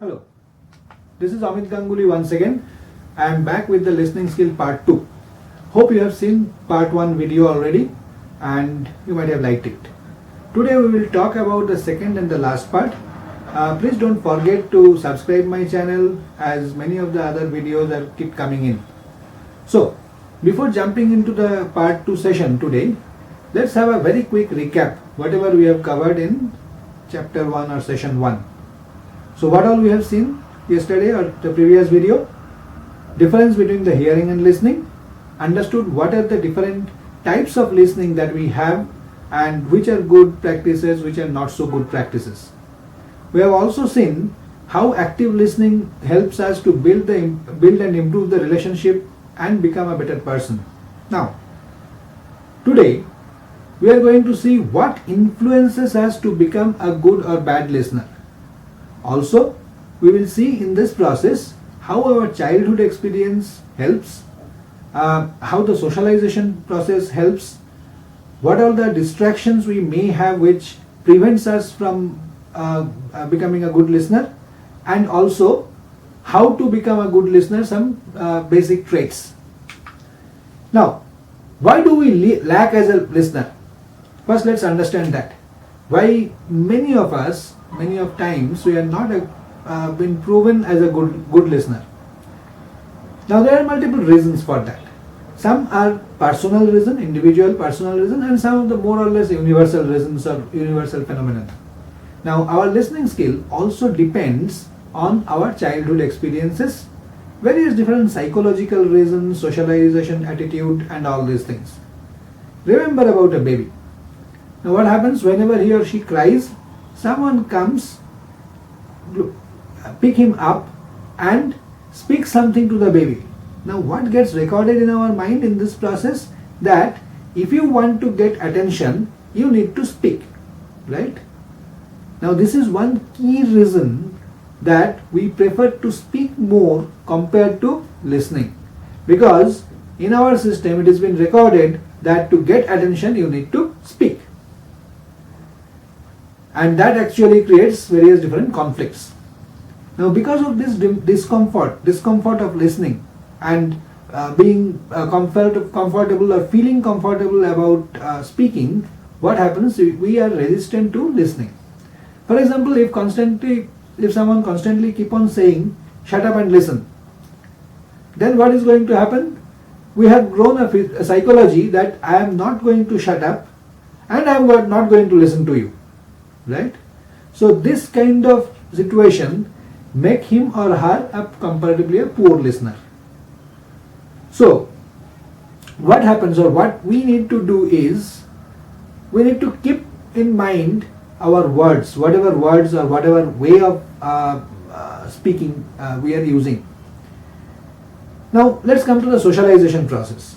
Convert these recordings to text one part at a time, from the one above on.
Hello, this is Ganguly once again. I am back with the listening skill part 2. Hope you have seen part 1 video already and you might have liked it. Today we will talk about the second and the last part. Please don't forget to subscribe my channel as many of the other videos are keep coming in. So, before jumping into the part 2 session today, let's have a very quick recap whatever we have covered in chapter 1 or session 1. So what all we have seen yesterday or the previous video? Difference between the hearing and listening, understood what are the different types of listening that we have and which are good practices, which are not so good practices. We have also seen how active listening helps us to build and improve the relationship and become a better person. Now, today we are going to see what influences us to become a good or bad listener. Also, we will see in this process how our childhood experience helps, how the socialization process helps, what are the distractions we may have which prevents us from becoming a good listener, and also how to become a good listener, some basic traits. Now, why do we lack as a listener? First, let's understand that. Why many of us, many of times, we are not been proven as a good listener. Now, there are multiple reasons for that. Some are personal reason, individual personal reason, and some of the more or less universal reasons or universal phenomenon. Now, our listening skill also depends on our childhood experiences, various different psychological reasons, socialization, attitude, and all these things. Remember about a baby. Now, what happens whenever he or she cries? Someone comes, pick him up and speak something to the baby. Now, what gets recorded in our mind in this process? That if you want to get attention, you need to speak, right? Now, this is one key reason that we prefer to speak more compared to listening, because in our system it has been recorded that to get attention you need to speak, and that actually creates various different conflicts. Now, because of this discomfort of listening and being comfortable or feeling comfortable about speaking, what happens? We are resistant to listening. For example, if someone constantly keep on saying, shut up and listen, then what is going to happen? We have grown a psychology that I am not going to shut up and I am not going to listen to you, right? So this kind of situation make him or her comparatively a poor listener. So what happens, or what we need to do is, we need to keep in mind our words, whatever words or whatever way of speaking we are using. Now, let's come to the socialization process.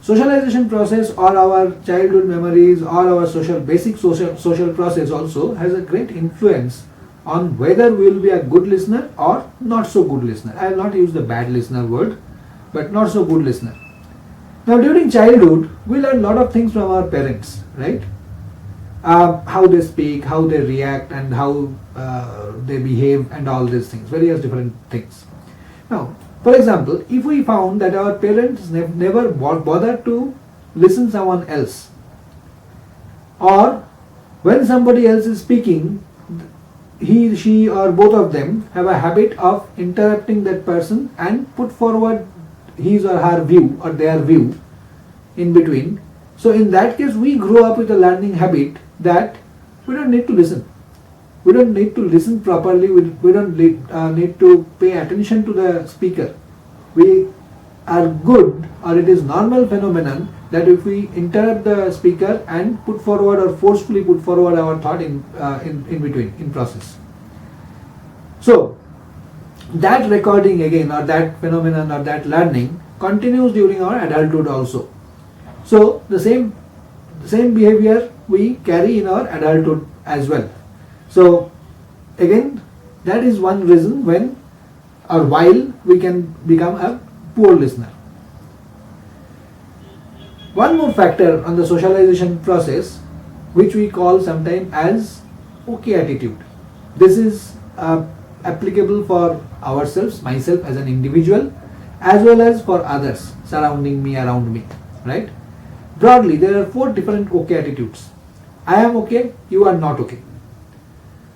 Socialization process, or our childhood memories, or our basic social process also has a great influence on whether we will be a good listener or not so good listener. I will not use the bad listener word, but not so good listener. Now, during childhood, we learn a lot of things from our parents, right? How they speak, how they react, and how they behave, and all these things, various different things. Now, for example, if we found that our parents never bothered to listen to someone else, or when somebody else is speaking, he, she, or both of them have a habit of interrupting that person and put forward his or her view or their view in between. So in that case, we grow up with a learning habit that we don't need to listen. We don't need to listen properly. We don't need to pay attention to the speaker. We are good, or it is normal phenomenon that if we interrupt the speaker and put forward or forcefully put forward our thought in between, in process. So that recording again, or that phenomenon, or that learning continues during our adulthood also. So the same behavior we carry in our adulthood as well. So again, that is one reason when or while we can become a poor listener. One more factor on the socialization process, which we call sometimes as okay attitude. This is applicable for ourselves, myself as an individual, as well as for others surrounding me, around me, right? Broadly, there are 4 different okay attitudes. I am okay, you are not okay.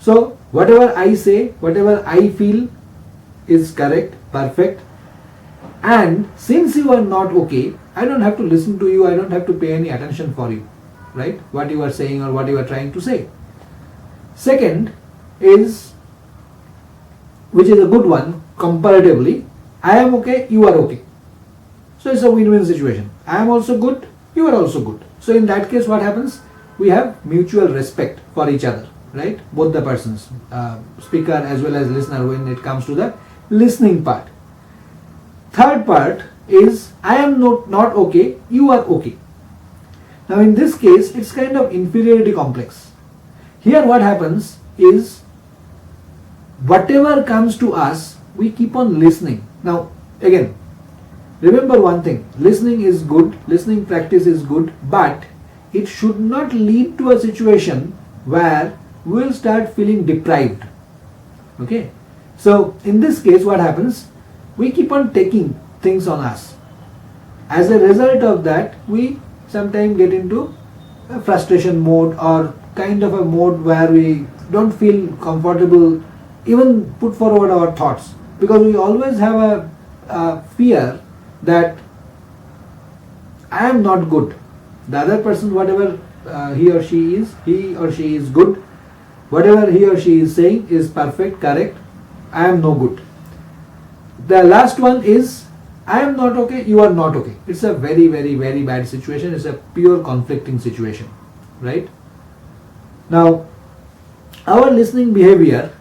So whatever I say, whatever I feel is correct, perfect, and since you are not okay, I don't have to listen to you, I don't have to pay any attention for you, right? What you are saying or what you are trying to say. Second is, which is a good one comparatively, I am okay, you are okay. So it's a win-win situation. I am also good, you are also good. So in that case, what happens? We have mutual respect for each other, right? Both the persons, speaker as well as listener, when it comes to the listening part. Third part is, I am not okay, you are okay. Now in this case, it's kind of inferiority complex. Here what happens is, whatever comes to us, we keep on listening. Now again, remember one thing, listening is good, listening practice is good, but it should not lead to a situation where we will start feeling deprived. Okay, so in this case what happens, we keep on taking things on us. As a result of that, we sometimes get into a frustration mode, or kind of a mode where we don't feel comfortable even put forward our thoughts, because we always have a fear that I am not good. The other person, whatever he or she is good. Whatever he or she is saying is perfect, correct. I am no good. The last one is, I am not okay, you are not okay. It's a very, very, very bad situation. It's a pure conflicting situation, right? Now, our listening behavior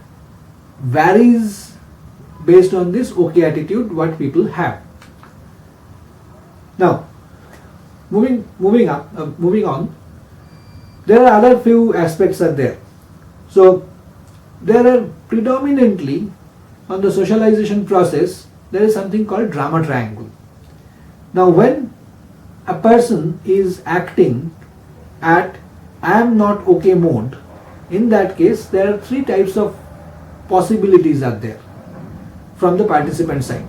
varies based on this okay attitude what people have. Now, moving on, there are other few aspects are there. So, there are predominantly on the socialization process, there is something called drama triangle. Now, when a person is acting at I am not okay mode, in that case, there are 3 types of possibilities are there from the participant side.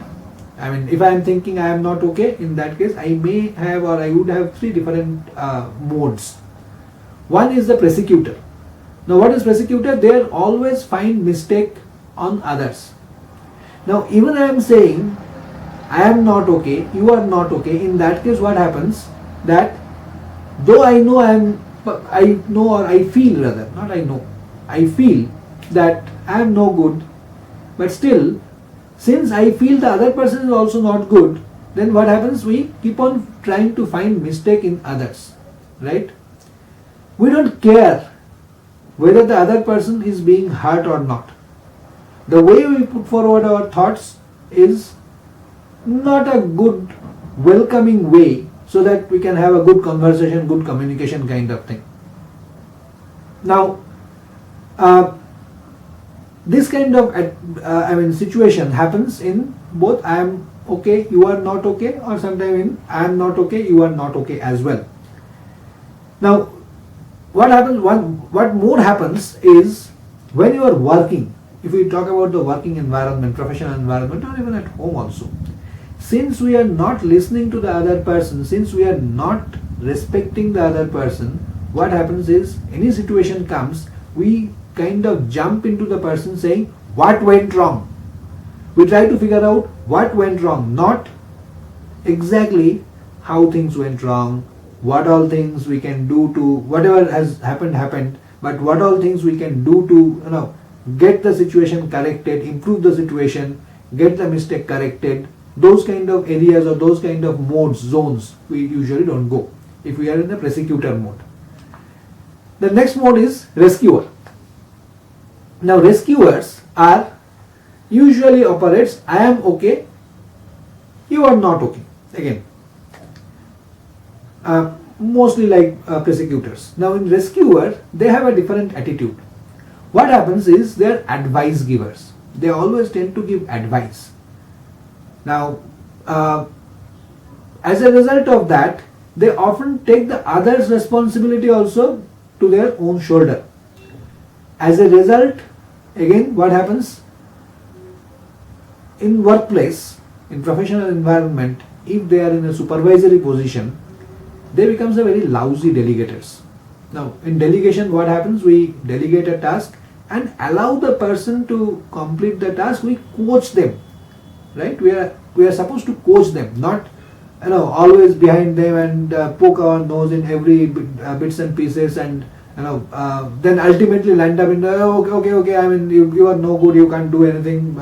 I mean, if I am thinking I am not okay, in that case, I may have, or I would have 3 different modes. One is the prosecutor. Now, what is prosecutor? They always find mistake on others. Now, even I am saying I am not okay, you are not okay. In that case, what happens? That though I know I feel that I am no good, but still, since I feel the other person is also not good, then what happens? We keep on trying to find mistake in others, right? We don't care whether the other person is being hurt or not. The way we put forward our thoughts is not a good, welcoming way, so that we can have a good conversation, good communication kind of thing. Now, this kind of situation happens in both I am okay, you are not okay, or sometimes in I am not okay, you are not okay as well. Now, what happens? What more happens is, when you are working, if we talk about the working environment, professional environment, or even at home also, since we are not listening to the other person, since we are not respecting the other person, what happens is, any situation comes, we kind of jump into the person saying what went wrong. We try to figure out what went wrong, not exactly how things went wrong, what all things we can do to, whatever has happened, but what all things we can do to get the situation corrected, improve the situation, get the mistake corrected. Those kind of areas or those kind of modes, zones, we usually don't go if we are in the prosecutor mode. The next mode is rescuer. Now, rescuers are usually operates I am okay, you are not okay. Again, mostly like prosecutors. Now, in rescuer, they have a different attitude. What happens is, they are advice givers. They always tend to give advice. Now, as a result of that, they often take the other's responsibility also to their own shoulder. As a result, again, what happens? in workplace, in professional environment, if they are in a supervisory position, they becomes a very lousy delegators. Now, in delegation, what happens? We delegate a task and allow the person to complete the task. We coach them, right? We are supposed to coach them, not always behind them and poke our nose in every bits and pieces, and then ultimately land up in the okay. I mean, you are no good. You can't do anything.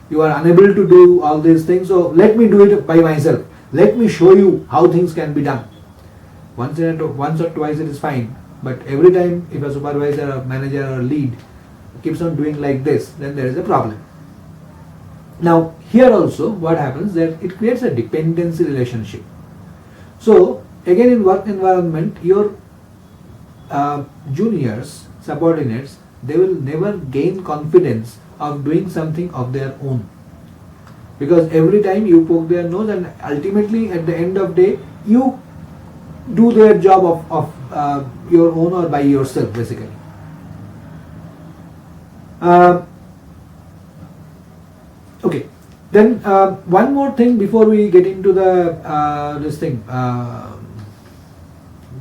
You are unable to do all these things. So let me do it by myself. Let me show you how things can be done. Once or twice it is fine, but every time if a supervisor or manager or lead keeps on doing like this, then there is a problem. Now here also what happens, that it creates a dependency relationship. So again, in work environment, your juniors, subordinates, they will never gain confidence of doing something of their own, because every time you poke their nose, and ultimately at the end of day you do their job of your own or by yourself, basically. Okay, then one more thing before we get into the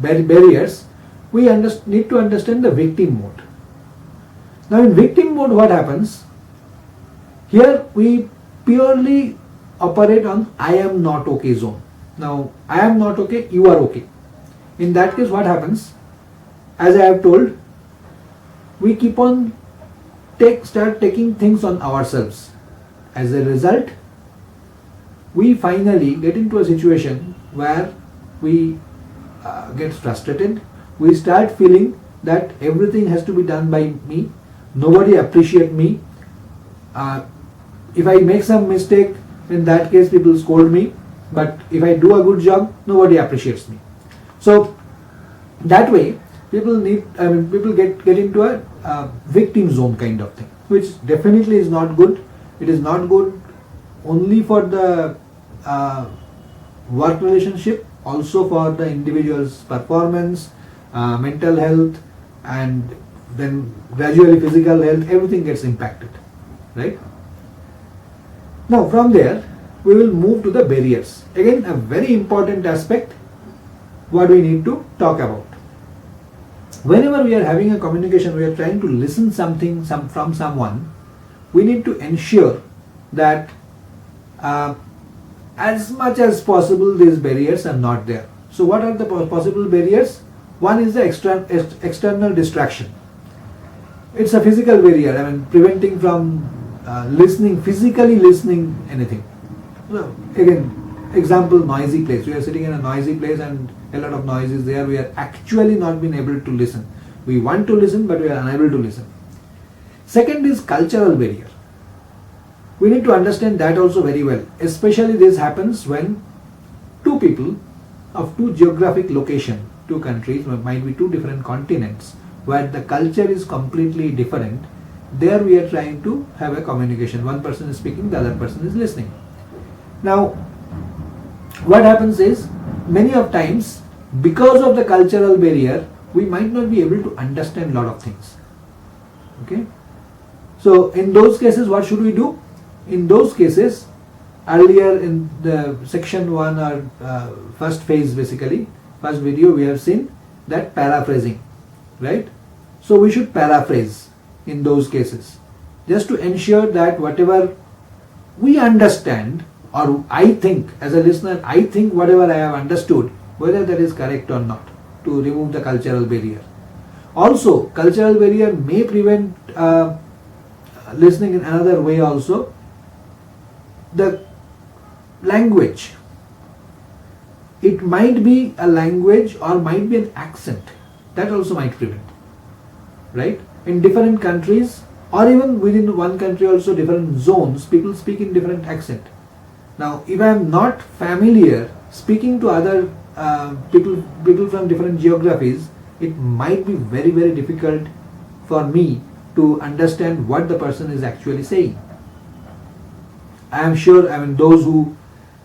barriers, we need to understand the victim mode. Now in victim mode, what happens? Here we purely operate on I am not okay zone. Now I am not okay, you are okay. In that case, what happens? As I have told, we keep on start taking things on ourselves. As a result, we finally get into a situation where we get frustrated. We start feeling that everything has to be done by me. Nobody appreciate me. If I make some mistake, in that case people scold me. But if I do a good job, nobody appreciates me. So that way, people get into a victim zone kind of thing, which definitely is not good. It is not good only for the work relationship, also for the individual's performance, mental health, and then gradually physical health. Everything gets impacted, right? Now from there, we will move to the barriers. Again, a very important aspect what we need to talk about. Whenever we are having a communication, we are trying to listen something from someone, we need to ensure that as much as possible these barriers are not there. So what are the possible barriers? One is the external distraction. It's a physical barrier, preventing from physically listening anything. So again, example, noisy place. We are sitting in a noisy place and a lot of noise is there. We are actually not being able to listen. We want to listen, but we are unable to listen. Second is cultural barrier. We need to understand that also very well. Especially this happens when two people of two geographic location, two countries, might be two different continents, where the culture is completely different. There we are trying to have a communication. One person is speaking, the other person is listening. Now, what happens is, many of times, because of the cultural barrier, we might not be able to understand a lot of things. Okay? So, in those cases, what should we do? In those cases, earlier in the section 1 or first phase, basically, first video, we have seen that paraphrasing, right? So, we should paraphrase in those cases, just to ensure that whatever we understand, or I think as a listener, I think whatever I have understood, whether that is correct or not, to remove the cultural barrier. Also, cultural barrier may prevent listening in another way also. The language, it might be a language or might be an accent, that also might prevent, right? In different countries, or even within one country also, different zones, people speak in different accent. Now, if I am not familiar speaking to other people from different geographies, it might be very, very difficult for me to understand what the person is actually saying. I am sure, those who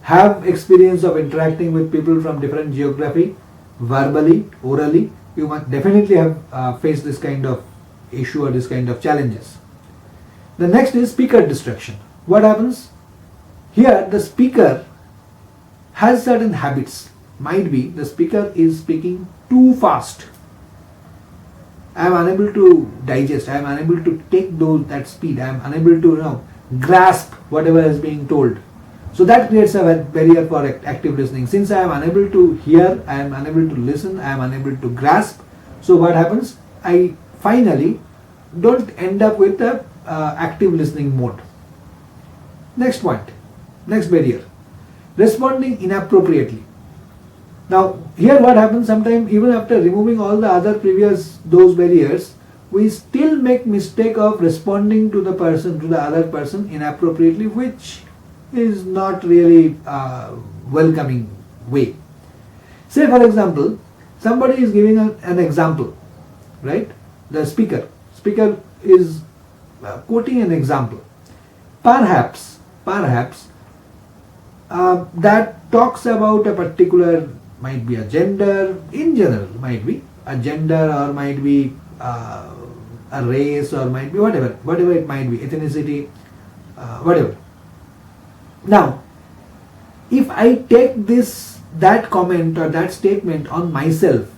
have experience of interacting with people from different geography, verbally, orally, you must definitely have faced this kind of issue or this kind of challenges. The next is speaker distraction. what happens? Here the speaker has certain habits. Might be the speaker is speaking too fast. I am unable to digest. I am unable to take that speed. I am unable to grasp whatever is being told. So that creates a barrier for active listening. Since I am unable to hear, I am unable to listen, I am unable to grasp. So what happens? I finally don't end up with the active listening mode. Next point, next barrier, responding inappropriately. Now here what happens, sometimes even after removing all the other previous those barriers, we still make mistake of responding to the other person inappropriately, which is not really welcoming way. Say for example, somebody is giving an example, right? The speaker is quoting an example. Perhaps that talks about a particular, might be a gender, in general might be a gender, or might be a race, or might be whatever it might be, ethnicity, whatever. Now, if I take that comment or that statement on myself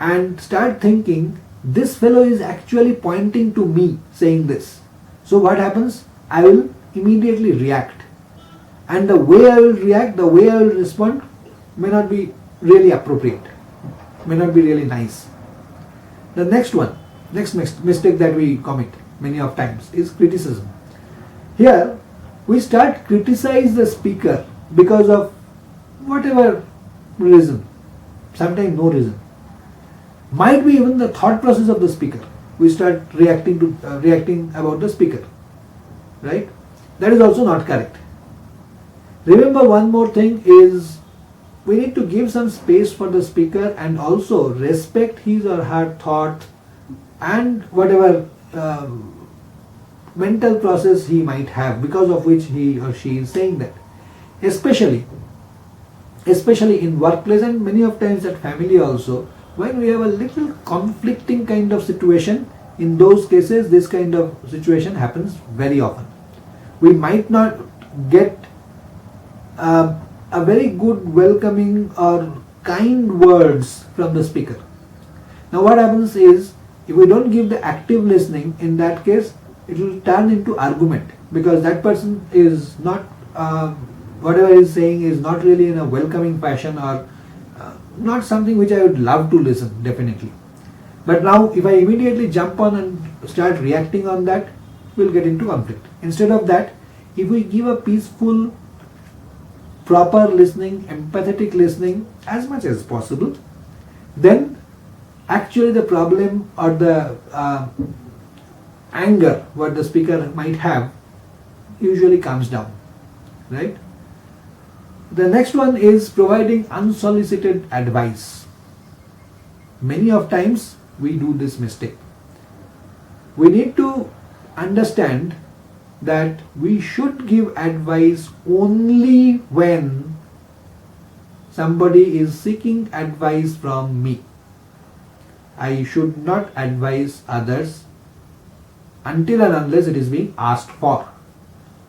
and start thinking, this fellow is actually pointing to me saying this. So what happens? I will immediately react. And the way I will react, the way I will respond may not be really appropriate, may not be really nice. The next mistake that we commit many of times is criticism. Here, we start criticize the speaker because of whatever reason, sometimes no reason. Might be even the thought process of the speaker. We start reacting about the speaker, right? That is also not correct. Remember, one more thing is, we need to give some space for the speaker and also respect his or her thought and whatever mental process he might have, because of which he or she is saying that. Especially in workplace, and many of times at family also, when we have a little conflicting kind of situation. In those cases, this kind of situation happens very often. We might not get a very good welcoming or kind words from the speaker. Now what happens is, if we don't give the active listening, in that case it will turn into argument, because that person is not, whatever he is saying is not really in a welcoming fashion, or not something which I would love to listen, definitely. But now if I immediately jump on and start reacting on that, we'll get into conflict. Instead of that, if we give a peaceful, proper listening, empathetic listening as much as possible, then actually the problem or the anger what the speaker might have usually calms down, right? The next one is providing unsolicited advice. Many of times we do this mistake. We need to understand that we should give advice only when somebody is seeking advice from me. I should not advise others until and unless it is being asked for.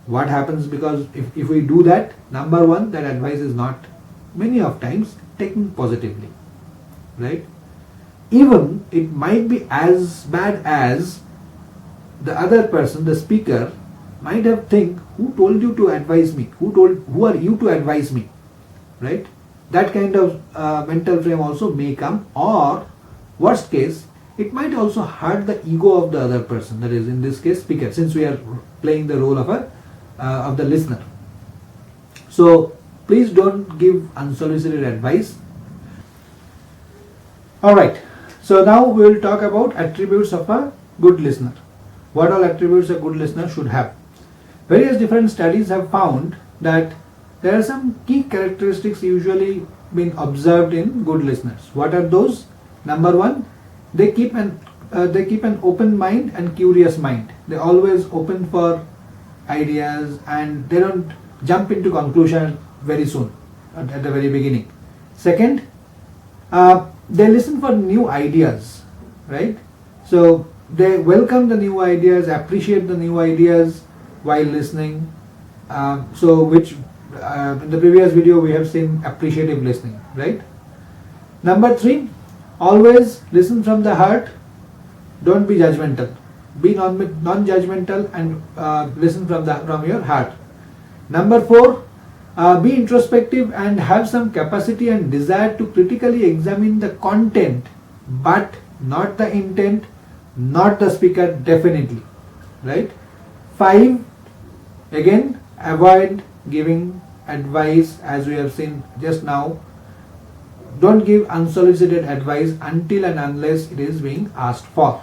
What happens, because if we do that, number one, that advice is not many of times taken positively, right? Even it might be as bad as the other person, the speaker, might have think, who told you to advise me? Who are you to advise me? Right? That kind of mental frame also may come, or worst case, it might also hurt the ego of the other person, that is in this case speaker, since we are playing the role of the listener. So please don't give unsolicited advice. Alright, so now we will talk about attributes of a good listener. What all attributes a good listener should have. Various different studies have found that there are some key characteristics usually being observed in good listeners. What are those? Number one, they keep an open mind and curious mind. They always open for ideas and they don't jump into conclusion very soon at the very beginning. Second, they listen for new ideas, right? So they welcome the new ideas, appreciate the new ideas, while listening. So which in the previous video we have seen appreciative listening, right? Number 3, always listen from the heart. Don't be judgmental. Be non-judgmental and listen from your heart. Number 4, be introspective and have some capacity and desire to critically examine the content, but not the intent, not the speaker, definitely, right? 5, again, avoid giving advice, as we have seen just now. Don't give unsolicited advice until and unless it is being asked for.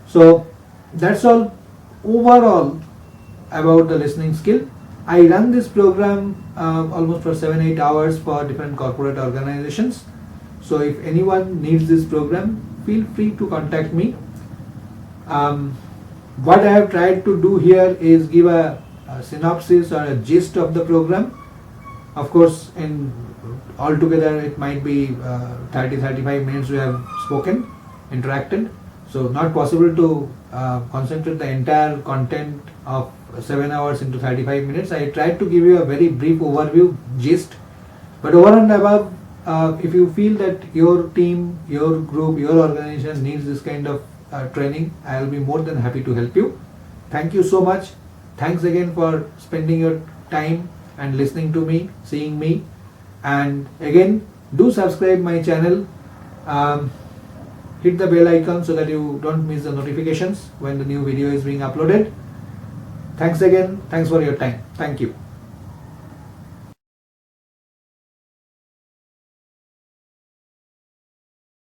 So that's all overall about the listening skill. I run this program almost for 7-8 hours for different corporate organizations. So if anyone needs this program, feel free to contact me. What I have tried to do here is give a synopsis or a gist of the program. Of course, in altogether it might be 30-35 minutes we have spoken, interacted. So not possible to concentrate the entire content of 7 hours into 35 minutes. I tried to give you a very brief overview, gist. But over and above, if you feel that your team, your group, your organization needs this kind of training, I will be more than happy to help you. Thank you so much. Thanks again for spending your time and listening to me, seeing me. And again, do subscribe my channel. Hit the bell icon so that you don't miss the notifications when the new video is being uploaded. Thanks again. Thanks for your time. Thank you.